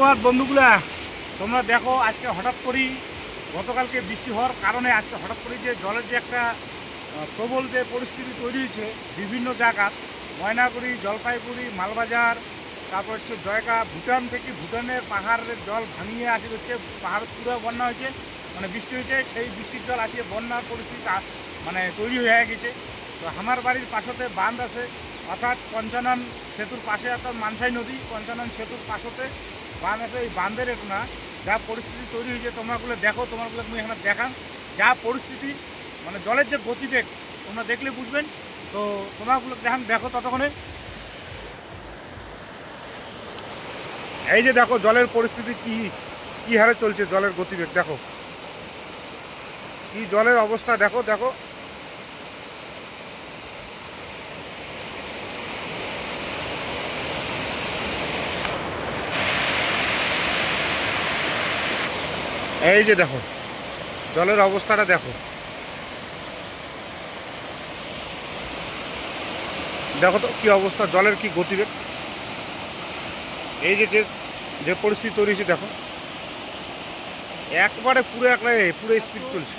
ধন্যবাদ বন্ধুগুলা। তোমরা দেখো আজকে হঠাৎ করেই গতকালকে বৃষ্টি হওয়ার কারণে আজকে হঠাৎ করেই যে জলের যে একটা প্রবল যে পরিস্থিতি তৈরি হয়েছে বিভিন্ন জায়গা, ময়নাগুড়ি, জলপাইগুড়ি, মালবাজার, তারপর হচ্ছে জয়কা, ভুটান থেকে ভুটানের পাহাড়ের জল ভাঙিয়ে আসে হচ্ছে, পাহাড় পুরো বন্যা হয়েছে, মানে বৃষ্টি হয়েছে, সেই বৃষ্টির জল আসিয়ে বন্যার পরিস্থিতি মানে তৈরি হয়ে গেছে। তো আমার বাড়ির পাশতে বাঁধ আছে, অর্থাৎ পঞ্চানন সেতুর পাশে অর্থাৎ মানসাই নদী, পঞ্চানন সেতুর পাশতে বাঁধ আছে। এই বাঁধের একটু না যা পরিস্থিতি তৈরি হয়েছে তোমরাগুলো দেখো, তোমরাগুলো আমি এখানে দেখান যা পরিস্থিতি, মানে জলের যে গতিবেগ তোমরা দেখলে বুঝবেন। তো তোমরাগুলো দেখান, দেখো ততক্ষণে। এই যে দেখো জলের পরিস্থিতি কি হারে চলছে, জলের গতিবেগ দেখো, কি জলের অবস্থা দেখো দেখো। এই যে দেখো জলের অবস্থাটা দেখো, দেখো তো কি অবস্থা, জলের কি গতিবেগ। এই যে যে পরিস্থিতি তৈরি হয়েছে দেখো, একবারে পুরো স্পিড চলছে।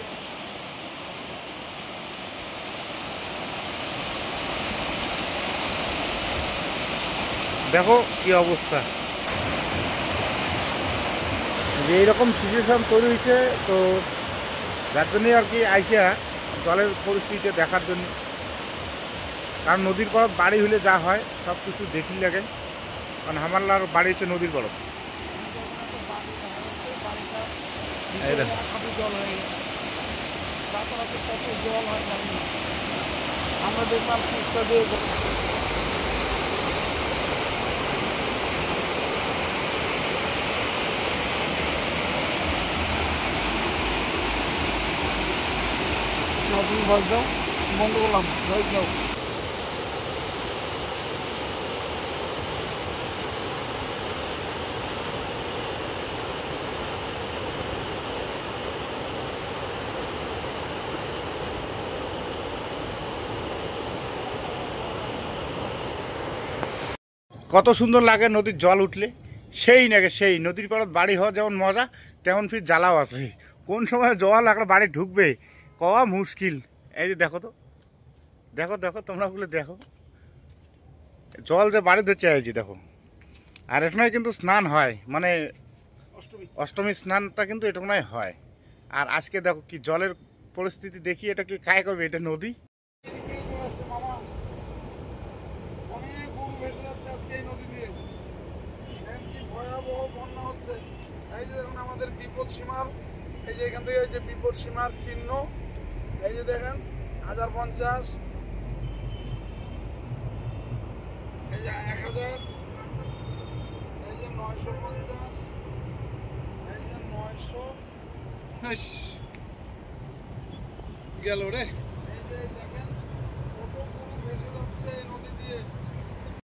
দেখো কি অবস্থা, যে এইরকম সিচুয়েশন তৈরি হয়েছে। তো যার জন্যই আর কি আইসা জলের পরিস্থিতিটা দেখার জন্য, কারণ নদীর পাড়ত বাড়ি হলে যা হয় সব কিছু দেখি লাগে, কারণ হামাল্লার বাড়ি হচ্ছে নদীর পাড়ত। আমরা দেখলাম দিয়ে নতুন ভয়েস দাও, বন্ধ করলাম, ভয়েস দাও। কত সুন্দর লাগে নদীর জল উঠলে, সেই নাকি সেই নদীর পাড়ত বাড়ি হওয়া যেমন মজা, তেমন ফির জ্বালাও আছে। কোন সময় জল একটা বাড়ি ঢুকবে কওয়া মুশকিল। এই যে দেখো তো, দেখো দেখো তোমরাগুলো দেখো জল যে বাড়ি ধরছে, এই যে দেখো। আর এখানে কিন্তু স্নান হয়, মানে অষ্টমী স্নানটা কিন্তু এটুকুনাই হয়। আর আজকে দেখো কি জলের পরিস্থিতি দেখি, এটা কি কায় করবে, এটা নদী। এই যে দেখুন আমাদের বিপদ সীমার, এই যে এখান থেকে এই যে বিপদ সীমার চিহ্ন, এই যে দেখেন 1050, এই যে 1000, এই যে 950, এই যে 900 গেল রে, এই যে